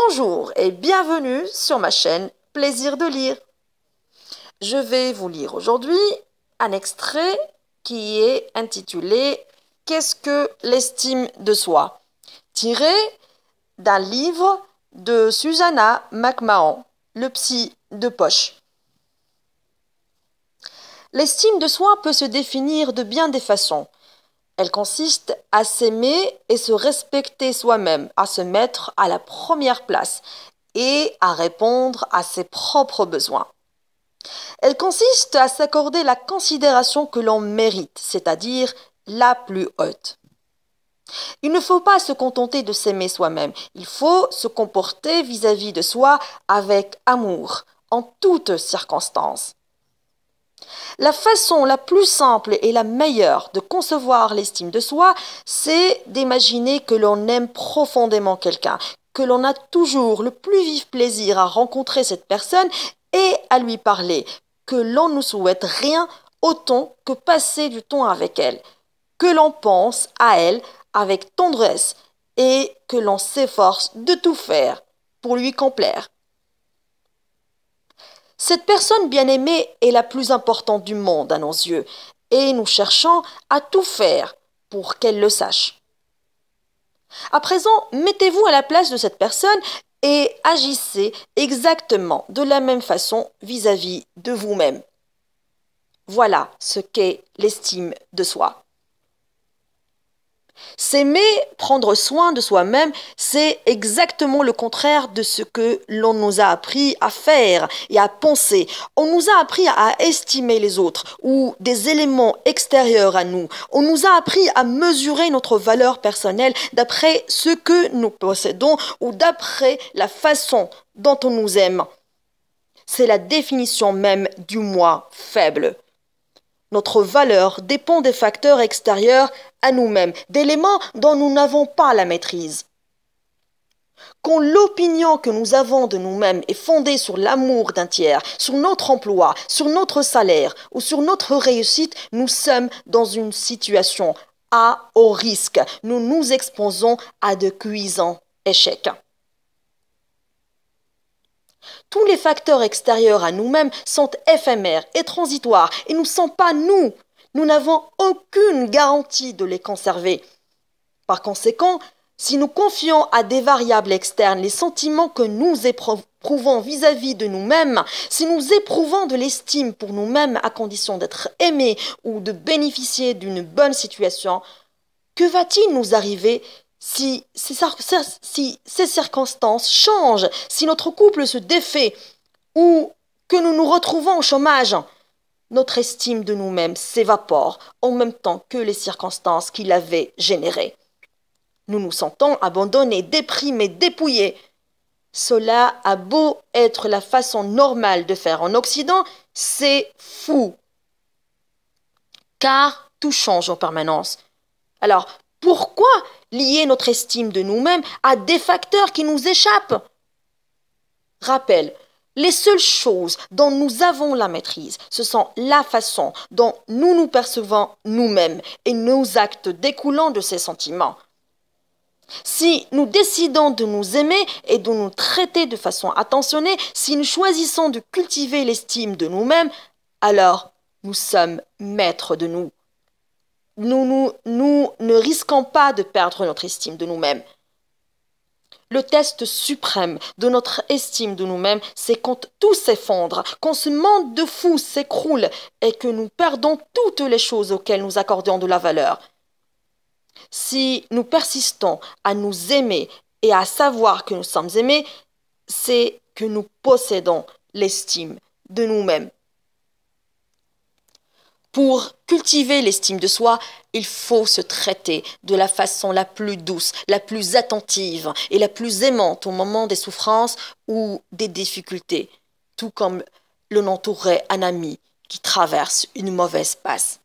Bonjour et bienvenue sur ma chaîne Plaisir de lire. Je vais vous lire aujourd'hui un extrait qui est intitulé « Qu'est-ce que l'estime de soi ?» tiré d'un livre de Susanna McMahon, Le psy de poche. L'estime de soi peut se définir de bien des façons. Elle consiste à s'aimer et se respecter soi-même, à se mettre à la première place et à répondre à ses propres besoins. Elle consiste à s'accorder la considération que l'on mérite, c'est-à-dire la plus haute. Il ne faut pas se contenter de s'aimer soi-même, il faut se comporter vis-à-vis de soi avec amour, en toutes circonstances. La façon la plus simple et la meilleure de concevoir l'estime de soi, c'est d'imaginer que l'on aime profondément quelqu'un, que l'on a toujours le plus vif plaisir à rencontrer cette personne et à lui parler, que l'on ne souhaite rien autant que passer du temps avec elle, que l'on pense à elle avec tendresse et que l'on s'efforce de tout faire pour lui complaire. Cette personne bien-aimée est la plus importante du monde à nos yeux et nous cherchons à tout faire pour qu'elle le sache. À présent, mettez-vous à la place de cette personne et agissez exactement de la même façon vis-à-vis de vous-même. Voilà ce qu'est l'estime de soi. S'aimer, prendre soin de soi-même, c'est exactement le contraire de ce que l'on nous a appris à faire et à penser. On nous a appris à estimer les autres ou des éléments extérieurs à nous. On nous a appris à mesurer notre valeur personnelle d'après ce que nous possédons ou d'après la façon dont on nous aime. C'est la définition même du moi faible. Notre valeur dépend des facteurs extérieurs à nous-mêmes, d'éléments dont nous n'avons pas la maîtrise. Quand l'opinion que nous avons de nous-mêmes est fondée sur l'amour d'un tiers, sur notre emploi, sur notre salaire ou sur notre réussite, nous sommes dans une situation à haut risque. Nous nous exposons à de cuisants échecs. Tous les facteurs extérieurs à nous-mêmes sont éphémères et transitoires et ne sont pas nous. Nous n'avons aucune garantie de les conserver. Par conséquent, si nous confions à des variables externes les sentiments que nous éprouvons vis-à-vis de nous-mêmes, si nous éprouvons de l'estime pour nous-mêmes à condition d'être aimés ou de bénéficier d'une bonne situation, que va-t-il nous arriver si ces circonstances changent, si notre couple se défait ou que nous nous retrouvons au chômage? Notre estime de nous-mêmes s'évapore en même temps que les circonstances qui l'avaient générée. Nous nous sentons abandonnés, déprimés, dépouillés. Cela a beau être la façon normale de faire en Occident, c'est fou. Car tout change en permanence. Alors, pourquoi lier notre estime de nous-mêmes à des facteurs qui nous échappent? Rappel, les seules choses dont nous avons la maîtrise, ce sont la façon dont nous nous percevons nous-mêmes et nos actes découlant de ces sentiments. Si nous décidons de nous aimer et de nous traiter de façon attentionnée, si nous choisissons de cultiver l'estime de nous-mêmes, alors nous sommes maîtres de nous. Nous ne risquons pas de perdre notre estime de nous-mêmes. Le test suprême de notre estime de nous-mêmes, c'est quand tout s'effondre, quand ce monde de fous s'écroule et que nous perdons toutes les choses auxquelles nous accordons de la valeur. Si nous persistons à nous aimer et à savoir que nous sommes aimés, c'est que nous possédons l'estime de nous-mêmes. Pour cultiver l'estime de soi, il faut se traiter de la façon la plus douce, la plus attentive et la plus aimante au moment des souffrances ou des difficultés, tout comme l'on entourerait un ami qui traverse une mauvaise passe.